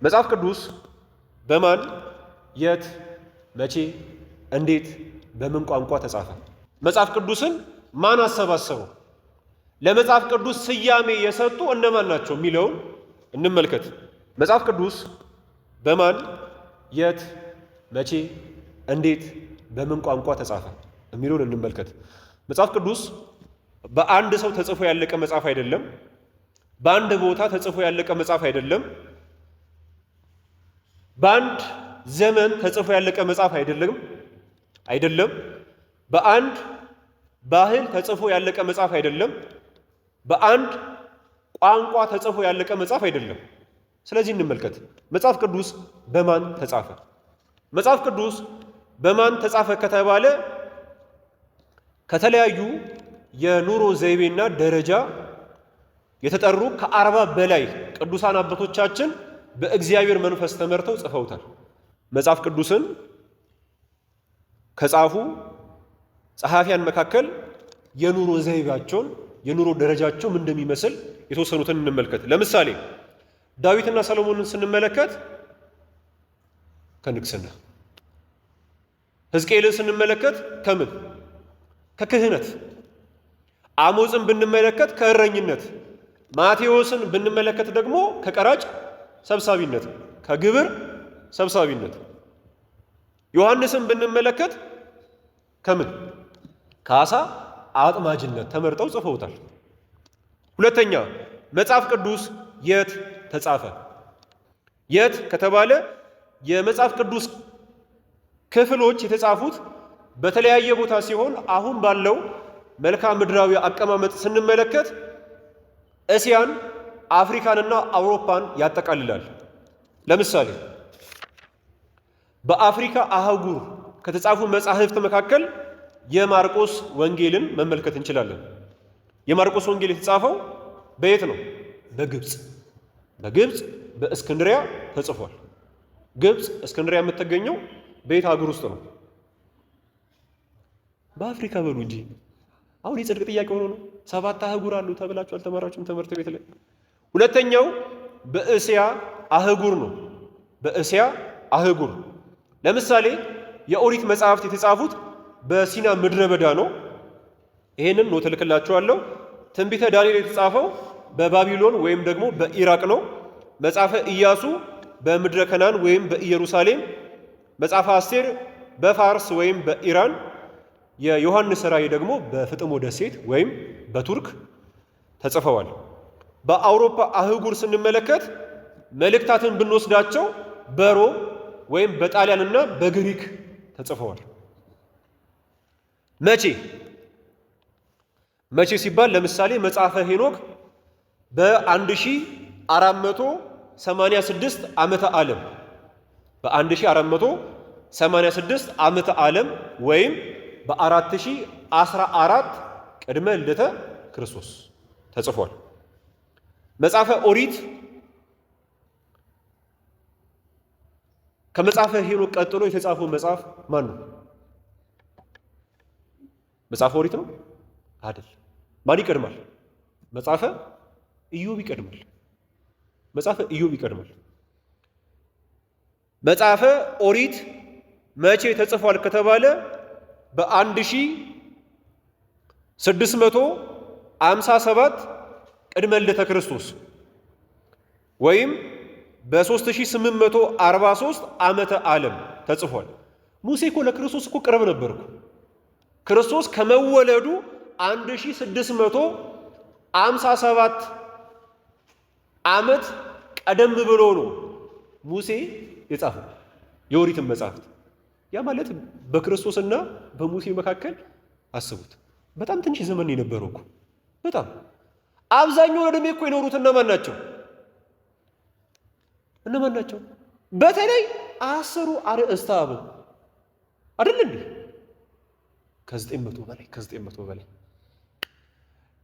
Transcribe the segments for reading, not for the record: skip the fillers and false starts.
መጽሐፍ ቅዱስ በማን የት መቼ እንዴት በምን ቋንቋ ተጻፈ? መጽሐፍ ቅዱስን ማን አሰባሰበው? ለመጽሐፍ ቅዱስ ስያሜ የሰጡ እነማን ናቸው የሚለውን እንመልከት። መጽሐፍ ቅዱስ በማን የት መቼ እንዴት በምን ቋንቋ ተጻፈ የሚለውን እንመልከት። መጽሐፍ ቅዱስ በአንድ ሰው ተጽፎ ያለቀ መጽሐፍ አይደለም። በአንድ ቦታ ተጽፎ ያለቀ መጽሐፍ አይደለም። በአንድ ዘመን ተጽፎ ያለቀ መጽሐፍ አይደለም። በአንድ ባህል ተጽፎ ያለቀ መጽሐፍ አይደለም። በአንድ ቋንቋ ተጽፎ ያለቀ መጽሐፍ አይደለም። ስለዚህ እንመልከት። መጽሐፍ ቅዱስ በማን ተጻፈ? መጽሐፍ ቅዱስ በማን ተጻፈ ከተባለ ከተለያዩ የኑሮ ዘይቤና ደረጃ የተጠሩ ከ40 በላይ ቅዱሳን አባቶቻችን በእግዚአብሔር መንፈስ ተመርተው ጽፈውታል። መጽሐፍ ቅዱስን ከጻፉ ጸሐፊያን መካከል የኑሮ ዘይቤያቸውን የኑሮ ደረጃቸው ምን እንደሚመስል የተወሰኑትን እንመልከት። ለምሳሌ ዳዊትና ሰሎሞንን ስንመለከት ከንግስና፣ ሕዝቅኤልን ስንመለከት ከምን ከክህነት፣ አሞጽን ብንመለከት ከእረኝነት፣ ማቴዎስን ብንመለከት ደግሞ ከቀራጭ ሰብሳቢነት ከግብር ሰብሳቢነት፣ ዮሐንስን ብንመለከት ከምን ከአሳ አጥማጅነት ተመርጠው ጽፈውታል። ሁለተኛ መጽሐፍ ቅዱስ የት ተጻፈ? የት ከተባለ የመጽሐፍ ቅዱስ ክፍሎች የተጻፉት በተለያየ ቦታ ሲሆን አሁን ባለው መልክዓ ምድራዊ አቀማመጥ ስንመለከት እስያን፣ አፍሪካንና አውሮፓን ያጠቃልላል። ለምሳሌ በአፍሪካ አህጉር ከተጻፉ መጻሕፍት መካከል የማርቆስ ወንጌልን መመልከት እንችላለን። የማርቆስ ወንጌል የተጻፈው በየት ነው? በግብፅ በእስክንድሪያ ተጽፏል። ግብፅ እስክንድሪያ የምትገኘው በየት አህጉር ውስጥ ነው? በአፍሪካ በሉ እንጂ። አሁን የጽድቅ ጥያቄ ሆኖ ነው። 7 አህጉር አሉ ተብላችሁ አልተማራችሁም ትምህርት ቤት ላይ? ሁለተኛው በእስያ አህጉር ነው። በእስያ አህጉር ለምሳሌ የኦሪት መጽሐፍት የተጻፉት በሲና ምድረ በዳ ነው። ይሄንን ነው ተልክላችኋለሁ። ትንቢተ ዳንኤል የተጻፈው በባቢሎን ወይም ደግሞ በኢራቅ ነው። መጽሐፈ ኢያሱ በምድረ ከናን ወይም በኢየሩሳሌም፣ መጽሐፈ አስቴር በፋርስ ወይም በኢራን፣ የዮሐንስ ራእይ ደግሞ በፍጥሞ ደሴት ወይም በቱርክ ተጽፈዋል። በአውሮፓ አህጉር ስንመለከት መልእክታትን ብንወስዳቸው በሮም ወይም በጣሊያንና በግሪክ ተጽፈዋል። መቼ ሲባል ለምሳሌ መጽሐፈ ሄኖክ በ1486 ዓመተ ዓለም በ1486 ዓመተ ዓለም ወይም በ4014 ቅድመ ልደተ ክርስቶስ ተጽፏል። መጽሐፈ ኦሪት ከመጽሐፈ ሄኖክ ቀጥሎ የተጻፈው መጽሐፍ ማን ነው? መጽሐፈ ኦሪት ነው አይደል? ማን ይቀድማል? መጽሐፈ ኢዮብ ይቀድማል። መጽሐፈ ኦሪት መቼ ተጽፏል ከተባለ በ1657 ቅድመ ልደተ ክርስቶስ ወይም በ3843 ዓመተ ዓለም ተጽፏል። ሙሴ እኮ ለክርስቶስ እኮ ቅርብ ነበርኩ። ክርስቶስ ከመወለዱ 1657 ዓመት ቀደም ብሎ ነው ሙሴ የጻፈው የኦሪትን መጽሐፍት። ያ ማለት በክርስቶስና በሙሴ መካከል አስቡት፣ በጣም ትንሽ ዘመን የነበረው እኮ። በጣም አብዛኛው ዕድሜ እኮ የኖሩት እነማን ናቸው? በተለይ 10 አርእስተ አበው አይደል እንዴ? ከ900 በላይ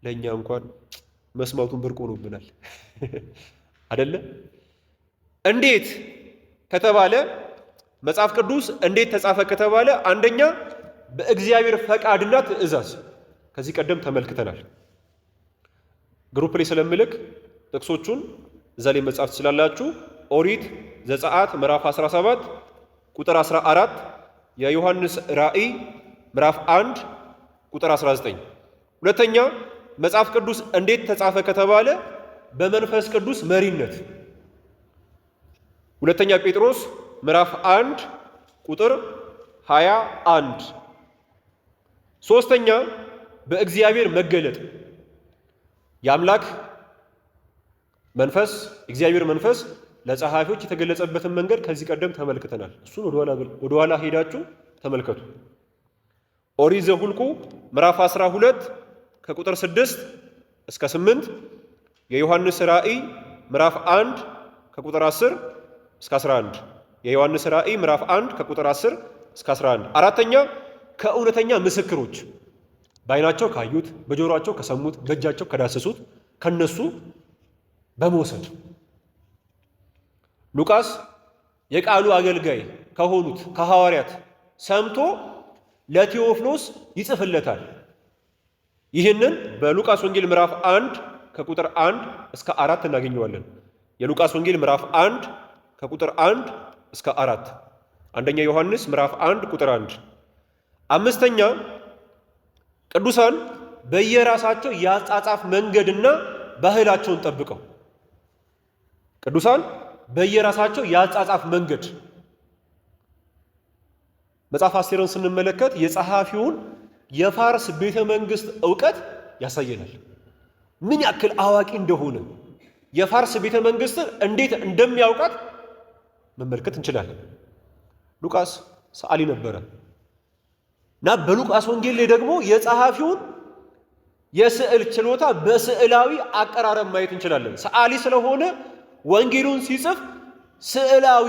ለእኛ እንኳን መስማቱን ብርቅ ሆኖብናል አይደለ? እንዴት ከተባለ መጽሐፍ ቅዱስ እንዴት ተጻፈ ከተባለ አንደኛ በእግዚአብሔር ፈቃድና ትእዛዝ። ከዚህ ቀደም ተመልክተናል። ግሩፕ ላይ ስለምልክ ጥቅሶቹን እዛ ላይ መጻፍ ትችላላችሁ። ኦሪት ዘጸአት ምዕራፍ 17 ቁጥር 14፣ የዮሐንስ ራእይ ምዕራፍ 1 ቁጥር 19። ሁለተኛ መጽሐፍ ቅዱስ እንዴት ተጻፈ ከተባለ በመንፈስ ቅዱስ መሪነት ሁለተኛ ጴጥሮስ ምዕራፍ 1 ቁጥር 21። ሶስተኛ በእግዚአብሔር መገለጥ የአምላክ መንፈስ እግዚአብሔር መንፈስ ለጸሐፊዎች የተገለጸበትን መንገድ ከዚህ ቀደም ተመልክተናል። እሱን ወደኋላ ሄዳችሁ ተመልከቱ። ኦሪት ዘኍልቍ ምዕራፍ 12 ከቁጥር 6 እስከ 8፣ የዮሐንስ ራእይ ምዕራፍ 1 ከቁጥር 10 እስከ 11፣ የዮሐንስ ራእይ ምዕራፍ 1 ከቁጥር 10 እስከ 11። አራተኛ ከእውነተኛ ምስክሮች በዓይናቸው ካዩት፣ በጆሮአቸው ከሰሙት፣ በእጃቸው ከዳሰሱት ከነሱ በመውሰድ ሉቃስ የቃሉ አገልጋይ ከሆኑት ከሐዋርያት ሰምቶ ለቴዎፍሎስ ይጽፍለታል። ይህንን በሉቃስ ወንጌል ምዕራፍ 1 ከቁጥር 1 እስከ 4 እናገኘዋለን። የሉቃስ ወንጌል ምዕራፍ 1 ከቁጥር 1 እስከ 4፣ አንደኛ ዮሐንስ ምዕራፍ 1 ቁጥር 1። አምስተኛ ቅዱሳን በየራሳቸው የአጻጻፍ መንገድና ባህላቸውን ጠብቀው ቅዱሳን በየራሳቸው የአጻጻፍ መንገድ መጽሐፍ አስቴርን ስንመለከት የጸሐፊውን የፋርስ ቤተ መንግስት ዕውቀት ያሳየናል። ምን ያክል አዋቂ እንደሆነ የፋርስ ቤተ መንግስትን እንዴት እንደሚያውቃት መመልከት እንችላለን። ሉቃስ ሰዓሊ ነበረ እና በሉቃስ ወንጌል ላይ ደግሞ የጸሐፊውን የስዕል ችሎታ በስዕላዊ አቀራረብ ማየት እንችላለን። ሰዓሊ ስለሆነ ወንጌሉን ሲጽፍ ስዕላዊ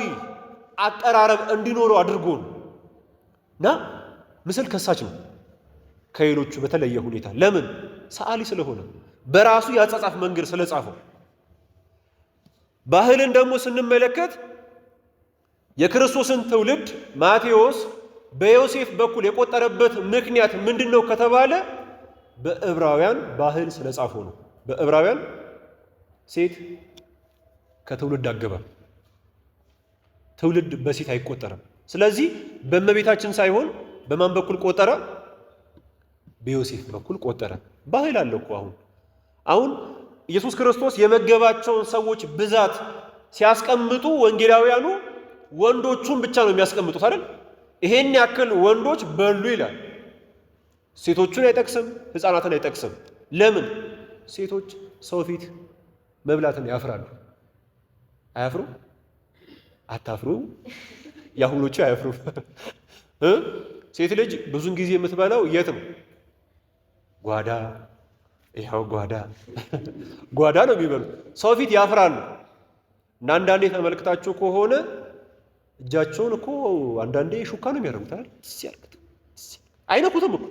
አቀራረብ እንዲኖረው አድርጎ ነው እና ምስል ከሳች ነው ከሌሎቹ በተለየ ሁኔታ። ለምን? ሰዓሊ ስለሆነ በራሱ የአጻጻፍ መንገድ ስለጻፈው። ባህልን ደግሞ ስንመለከት የክርስቶስን ትውልድ ማቴዎስ በዮሴፍ በኩል የቆጠረበት ምክንያት ምንድን ነው ከተባለ በዕብራውያን ባህል ስለጻፈው ነው። በዕብራውያን ሴት ከትውልድ አገባብ ትውልድ በሴት አይቆጠርም። ስለዚህ በእመቤታችን ሳይሆን በማን በኩል ቆጠረ? በዮሴፍ በኩል ቆጠረ። ባህል አለው እኮ አሁን ኢየሱስ ክርስቶስ የመገባቸውን ሰዎች ብዛት ሲያስቀምጡ ወንጌላውያኑ ወንዶቹን ብቻ ነው የሚያስቀምጡት አይደል? ይሄን ያክል ወንዶች በሉ ይላል። ሴቶቹን አይጠቅስም፣ ሕፃናትን አይጠቅስም። ለምን? ሴቶች ሰው ፊት መብላትን ያፍራሉ። አያፍሩ? አታፍሩ? የአሁኖቹ አያፍሩ። ሴት ልጅ ብዙን ጊዜ የምትበላው የት ነው? ጓዳ። ይኸው ጓዳ ነው የሚበሉት። ሰው ፊት ያፍራሉ። እና አንዳንዴ ተመልክታችሁ ከሆነ እጃቸውን እኮ አንዳንዴ ሹካ ነው የሚያደርጉት አይደል? አይነኩትም እኮ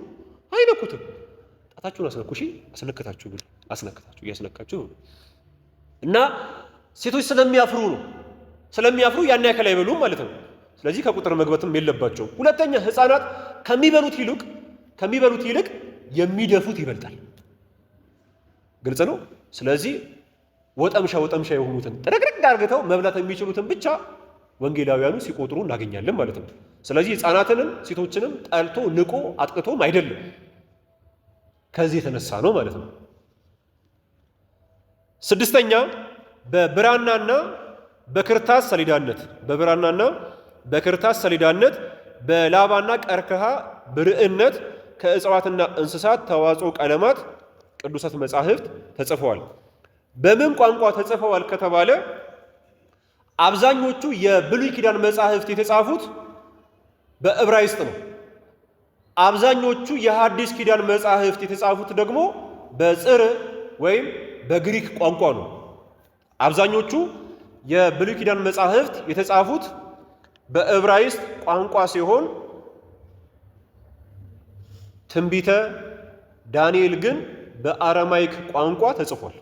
አይነኩትም። ጣታችሁን አስነኩ። እሺ አስነክታችሁ ግን እያስነካችሁ እና ሴቶች ስለሚያፍሩ ነው። ስለሚያፍሩ ያን ያክል አይበሉም ማለት ነው። ስለዚህ ከቁጥር መግባትም የለባቸው። ሁለተኛ ሕፃናት ከሚበሉት ይልቅ የሚደፉት ይበልጣል። ግልጽ ነው። ስለዚህ ወጠምሻ የሆኑትን ጥርቅርቅ አድርገው መብላት የሚችሉትን ብቻ ወንጌላውያኑ ሲቆጥሩ እናገኛለን ማለት ነው። ስለዚህ ሕፃናትንም ሴቶችንም ጠልቶ ንቆ አጥቅቶም አይደለም፣ ከዚህ የተነሳ ነው ማለት ነው። ስድስተኛ በብራናና በክርታስ ሰሌዳነት በላባና ቀርከሃ ብርዕነት ከእጽዋትና እንስሳት ተዋጽኦ ቀለማት ቅዱሳት መጻሕፍት ተጽፈዋል። በምን ቋንቋ ተጽፈዋል ከተባለ አብዛኞቹ የብሉይ ኪዳን መጻሕፍት የተጻፉት በዕብራይስጥ ነው። አብዛኞቹ የሐዲስ ኪዳን መጻሕፍት የተጻፉት ደግሞ በጽር ወይም በግሪክ ቋንቋ ነው። አብዛኞቹ የብሉይ ኪዳን መጻሕፍት የተጻፉት በዕብራይስጥ ቋንቋ ሲሆን ትንቢተ ዳንኤል ግን በአረማይክ ቋንቋ ተጽፏል።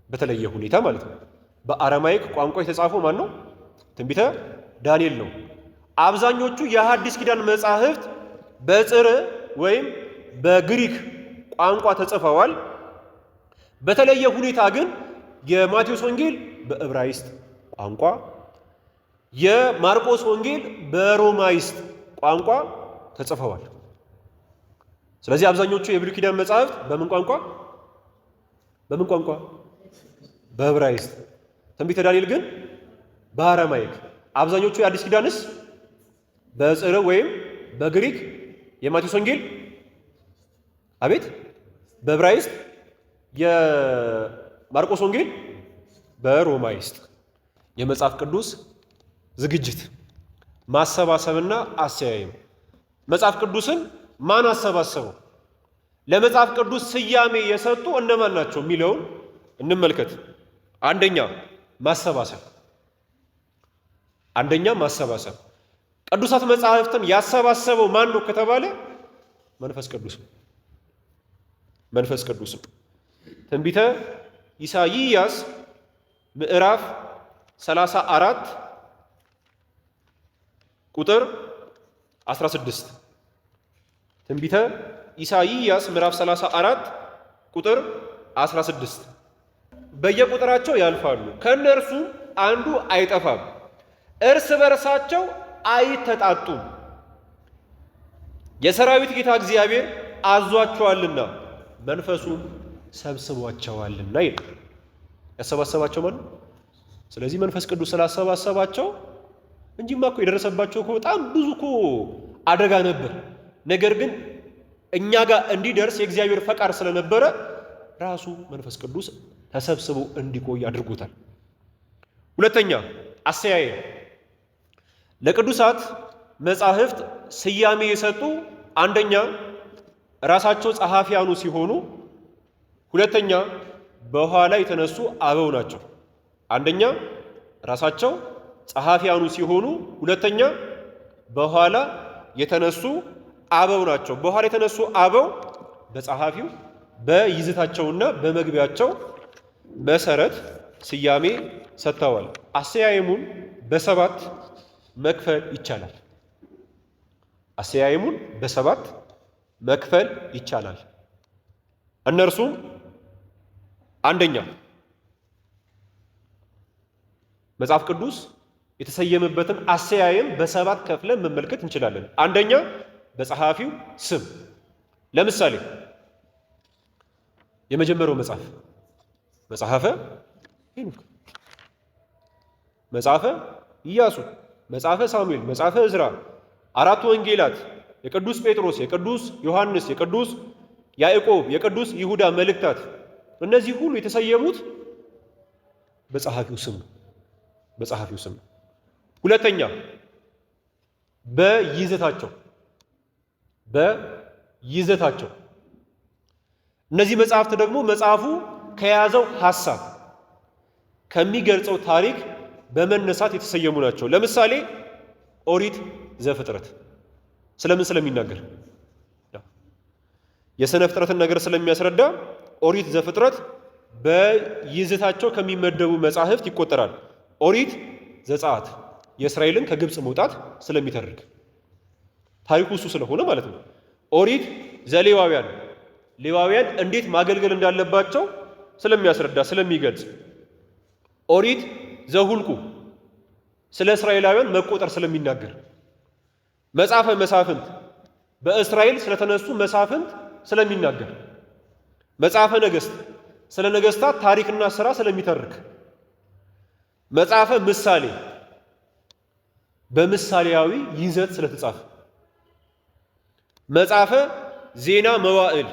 በተለየ ሁኔታ ማለት ነው። በአረማይክ ቋንቋ የተጻፈው ማን ነው? ትንቢተ ዳንኤል ነው። አብዛኞቹ የሐዲስ ኪዳን መጻሕፍት በጽር ወይም በግሪክ ቋንቋ ተጽፈዋል። በተለየ ሁኔታ ግን የማቴዎስ ወንጌል በዕብራይስጥ ቋንቋ የማርቆስ ወንጌል በሮማይስጥ ቋንቋ ተጽፈዋል። ስለዚህ አብዛኞቹ የብሉይ ኪዳን መጻሕፍት በምን ቋንቋ በዕብራይስጥ፣ ትንቢተ ዳንኤል ግን በአረማይክ፣ አብዛኞቹ የአዲስ ኪዳንስ በጽርዕ ወይም በግሪክ፣ የማቴዎስ ወንጌል አቤት በዕብራይስጥ፣ የማርቆስ ወንጌል በሮማይስጥ። የመጽሐፍ ቅዱስ ዝግጅት ማሰባሰብና አሰያየም። መጽሐፍ ቅዱስን ማን አሰባሰበው? ለመጽሐፍ ቅዱስ ስያሜ የሰጡ እነማን ናቸው የሚለውን እንመልከት። አንደኛ ማሰባሰብ። ቅዱሳት መጻሕፍትን ያሰባሰበው ማን ነው ከተባለ መንፈስ ቅዱስ። ትንቢተ ኢሳይያስ ምዕራፍ 34 ቁጥር 16። ትንቢተ ኢሳይያስ ምዕራፍ 34 ቁጥር 16። በየቁጥራቸው ያልፋሉ፣ ከእነርሱ አንዱ አይጠፋም፣ እርስ በርሳቸው አይተጣጡም፣ የሰራዊት ጌታ እግዚአብሔር አዟቸዋልና መንፈሱም ሰብስቧቸዋልና ይላል። ያሰባሰባቸው ማለት ነው። ስለዚህ መንፈስ ቅዱስ ስላሰባሰባቸው እንጂማ እኮ የደረሰባቸው እኮ በጣም ብዙ እኮ አደጋ ነበር። ነገር ግን እኛ ጋር እንዲደርስ የእግዚአብሔር ፈቃድ ስለነበረ ራሱ መንፈስ ቅዱስ ተሰብስቦ እንዲቆይ አድርጎታል። ሁለተኛ አሰያየም። ለቅዱሳት መጻሕፍት ስያሜ የሰጡ አንደኛ ራሳቸው ጸሐፊያኑ ሲሆኑ፣ ሁለተኛ በኋላ የተነሱ አበው ናቸው። አንደኛ ራሳቸው ጸሐፊያኑ ሲሆኑ፣ ሁለተኛ በኋላ የተነሱ አበው ናቸው። በኋላ የተነሱ አበው በጸሐፊው በይዘታቸውና በመግቢያቸው መሰረት ስያሜ ሰጥተዋል። አሰያየሙን በሰባት መክፈል ይቻላል። እነርሱም አንደኛ መጽሐፍ ቅዱስ የተሰየመበትን አሰያየም በሰባት ከፍለን መመልከት እንችላለን። አንደኛ በጸሐፊው ስም። ለምሳሌ የመጀመሪያው መጽሐፈ ሄኖክ፣ መጽሐፈ ኢያሱ፣ መጽሐፈ ሳሙኤል፣ መጽሐፈ ዕዝራ፣ አራቱ ወንጌላት፣ የቅዱስ ጴጥሮስ፣ የቅዱስ ዮሐንስ፣ የቅዱስ ያዕቆብ፣ የቅዱስ ይሁዳ መልእክታት፣ እነዚህ ሁሉ የተሰየሙት በጸሐፊው ስም ነው። ሁለተኛ በይዘታቸው እነዚህ መጽሐፍት ደግሞ መጽሐፉ ከያዘው ሐሳብ ከሚገልጸው ታሪክ በመነሳት የተሰየሙ ናቸው። ለምሳሌ ኦሪት ዘፍጥረት ስለምን ስለሚናገር የሥነ ፍጥረትን ነገር ስለሚያስረዳ ኦሪት ዘፍጥረት በይዘታቸው ከሚመደቡ መጻሕፍት ይቆጠራል። ኦሪት ዘጸአት የእስራኤልን ከግብፅ መውጣት ስለሚተርክ ታሪኩ እሱ ስለሆነ ማለት ነው። ኦሪት ዘሌዋውያን ሌዋውያን እንዴት ማገልገል እንዳለባቸው ስለሚያስረዳ ስለሚገልጽ። ኦሪት ዘሁልቁ ስለ እስራኤላውያን መቆጠር ስለሚናገር። መጽሐፈ መሳፍንት በእስራኤል ስለተነሱ መሳፍንት ስለሚናገር። መጽሐፈ ነገሥት ስለ ነገሥታት ታሪክና ሥራ ስለሚተርክ። መጽሐፈ ምሳሌ በምሳሌያዊ ይዘት ስለተጻፈ። መጽሐፈ ዜና መዋዕል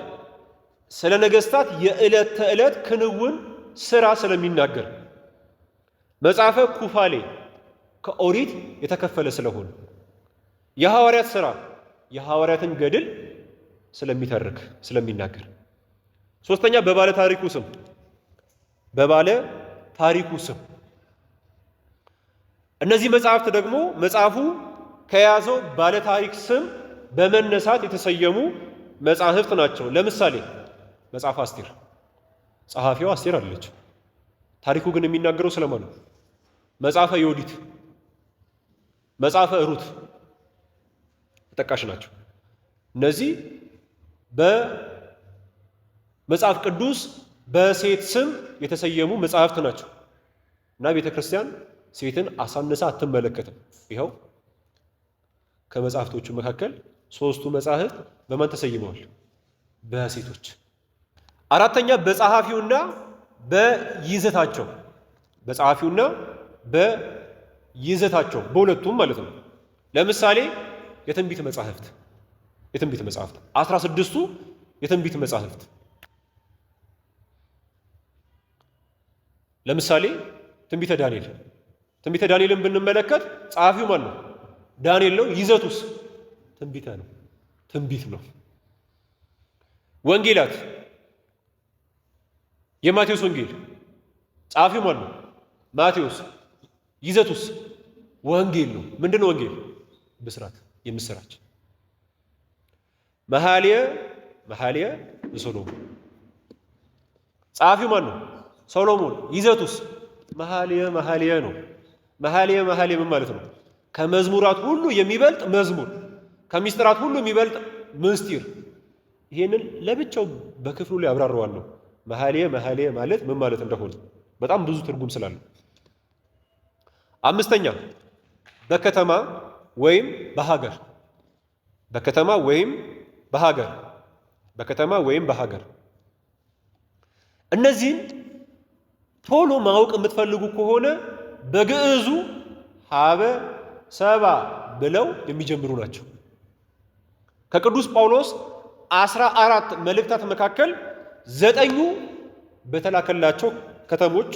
ስለ ነገሥታት የዕለት ተዕለት ክንውን ሥራ ስለሚናገር። መጽሐፈ ኩፋሌ ከኦሪት የተከፈለ ስለሆነ። የሐዋርያት ሥራ የሐዋርያትን ገድል ስለሚተርክ ስለሚናገር። ሶስተኛ በባለ ታሪኩ ስም እነዚህ መጽሐፍት ደግሞ መጽሐፉ ከያዘው ባለ ታሪክ ስም በመነሳት የተሰየሙ መጽሐፍት ናቸው። ለምሳሌ መጽሐፍ አስቴር ጸሐፊዋ አስቴር አለች። ታሪኩ ግን የሚናገረው ስለማን ነው? መጽሐፈ ዮዲት፣ መጽሐፈ ሩት ተጠቃሽ ናቸው። እነዚህ በመጽሐፍ ቅዱስ በሴት ስም የተሰየሙ መጽሐፍት ናቸው እና ቤተ ክርስቲያን ሴትን አሳንሳ አትመለከትም። ይኸው ከመጽሐፍቶቹ መካከል ሶስቱ መጽሐፍት በማን ተሰይመዋል? በሴቶች። አራተኛ በጸሐፊውና በይዘታቸው፣ በጸሐፊውና በይዘታቸው በሁለቱም ማለት ነው። ለምሳሌ የትንቢት መጽሐፍት 16ቱ የትንቢት መጽሐፍት ለምሳሌ ትንቢተ ዳንኤልን ብንመለከት ጸሐፊው ማን ነው? ዳንኤል ነው። ይዘቱስ ትንቢት ነው። ወንጌላት የማቴዎስ ወንጌል ጸሐፊው ማን ነው? ማቴዎስ። ይዘቱስ ወንጌል ነው። ምንድነው ወንጌል? ብስራት፣ የምስራች። መኃልየ ሰሎሞን ጸሐፊው ማን ነው? ሰሎሞን። ይዘቱስ መኃልየ ነው። መኃልየ ምን ማለት ነው? ከመዝሙራት ሁሉ የሚበልጥ መዝሙር፣ ከምስጢራት ሁሉ የሚበልጥ ምስጢር። ይሄንን ለብቻው በክፍሉ ላይ አብራራዋለሁ። መኃልየ ማለት ምን ማለት እንደሆነ በጣም ብዙ ትርጉም ስላለው። አምስተኛ በከተማ ወይም በሀገር እነዚህን ቶሎ ማወቅ የምትፈልጉ ከሆነ በግዕዙ ሀበ ሰባ ብለው የሚጀምሩ ናቸው። ከቅዱስ ጳውሎስ 14 መልእክታት መካከል 9ኙ በተላከላቸው ከተሞች፣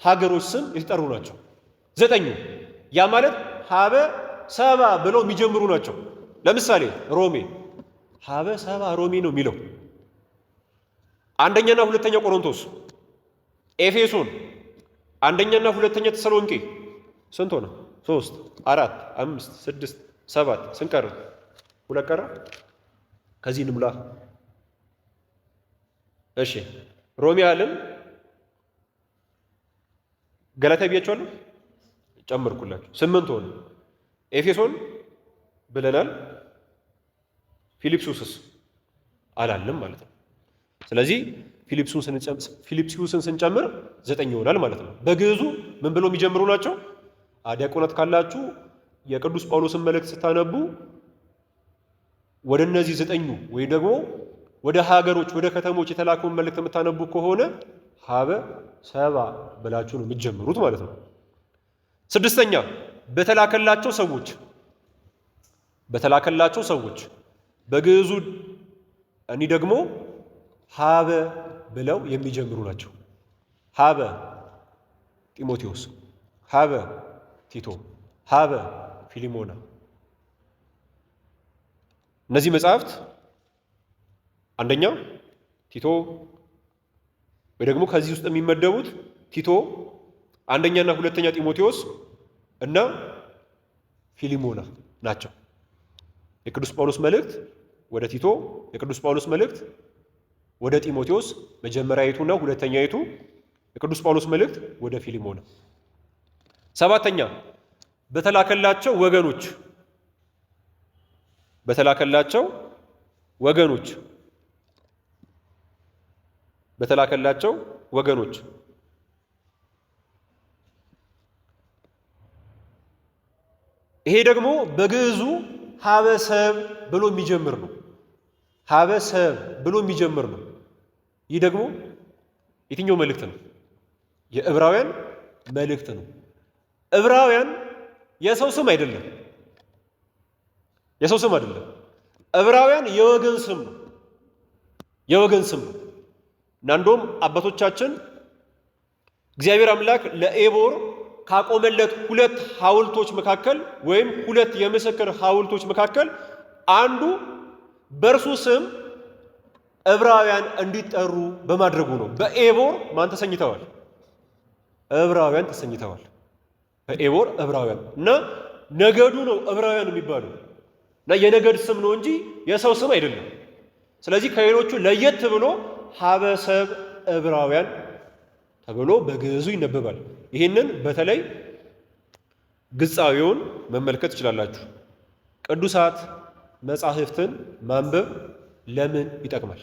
ሀገሮች ስም የተጠሩ ናቸው። 9ኙ ያ ማለት ሀበ ሰባ ብለው የሚጀምሩ ናቸው። ለምሳሌ ሮሜ ሀበ ሰባ ሮሜ ነው የሚለው። አንደኛና ሁለተኛ ቆሮንቶስ፣ ኤፌሶን፣ አንደኛና ሁለተኛ ተሰሎንቄ ስንት ሆነ? 3 4 5 6 7 ስንት ቀረ? 2 ቀረ። ከዚህ እንሙላ። እሺ ሮሜ አለን፣ ገላትያ ብያቸዋለሁ፣ ጨምርኩላችሁ 8 ሆነ። ኤፌሶን ብለናል፣ ፊልጵስዩስስ አላለም ማለት ነው። ስለዚህ ፊልጵስዩስን ስንጨምር 9 ይሆናል ማለት ነው። በግዕዙ ምን ብሎ የሚጀምሩ ናቸው? ዲያቆናት ካላችሁ የቅዱስ ጳውሎስን መልእክት ስታነቡ ወደ እነዚህ 9ኙ ወይ ደግሞ ወደ ሀገሮች ወደ ከተሞች የተላከውን መልእክት የምታነቡ ከሆነ ሀበ ሰባ ብላችሁ ነው የምትጀምሩት ማለት ነው። 6ኛ በተላከላቸው ሰዎች በግዕዙ እኒህ ደግሞ ሀበ ብለው የሚጀምሩ ናቸው። ሀበ ጢሞቴዎስ፣ ሀበ ቲቶ፣ ሀበ ፊሊሞና። እነዚህ መጽሐፍት አንደኛ ቲቶ ወይ ደግሞ ከዚህ ውስጥ የሚመደቡት ቲቶ፣ አንደኛና ሁለተኛ ጢሞቴዎስ እና ፊሊሞና ናቸው። የቅዱስ ጳውሎስ መልእክት ወደ ቲቶ፣ የቅዱስ ጳውሎስ መልእክት ወደ ጢሞቴዎስ መጀመሪያይቱና ሁለተኛይቱ፣ የቅዱስ ጳውሎስ መልእክት ወደ ፊሊሞና። 7ኛ በተላከላቸው ወገኖች ይሄ ደግሞ በግዕዙ ሀበሰብ ብሎ የሚጀምር ነው። ሀበሰብ ብሎ የሚጀምር ነው። ይህ ደግሞ የትኛው መልእክት ነው? የዕብራውያን መልእክት ነው። ዕብራውያን የሰው ስም አይደለም። ዕብራውያን የወገን ስም ነው። እና እንደውም አባቶቻችን እግዚአብሔር አምላክ ለኤቦር ካቆመለት 2 ሐውልቶች መካከል ወይም 2 የምስክር ሐውልቶች መካከል አንዱ በእርሱ ስም ዕብራውያን እንዲጠሩ በማድረጉ ነው። በኤቦር ማን ተሰኝተዋል? ዕብራውያን ተሰኝተዋል። በኤቦር ዕብራውያን እና ነገዱ ነው ዕብራውያን የሚባሉ እና የነገድ ስም ነው እንጂ የሰው ስም አይደለም። ስለዚህ ከሌሎቹ ለየት ብሎ ሀበሰብ ዕብራውያን ተብሎ በግዕዙ ይነበባል። ይህንን በተለይ ግጻዊውን መመልከት ትችላላችሁ። ቅዱሳት መጻሕፍትን ማንበብ ለምን ይጠቅማል?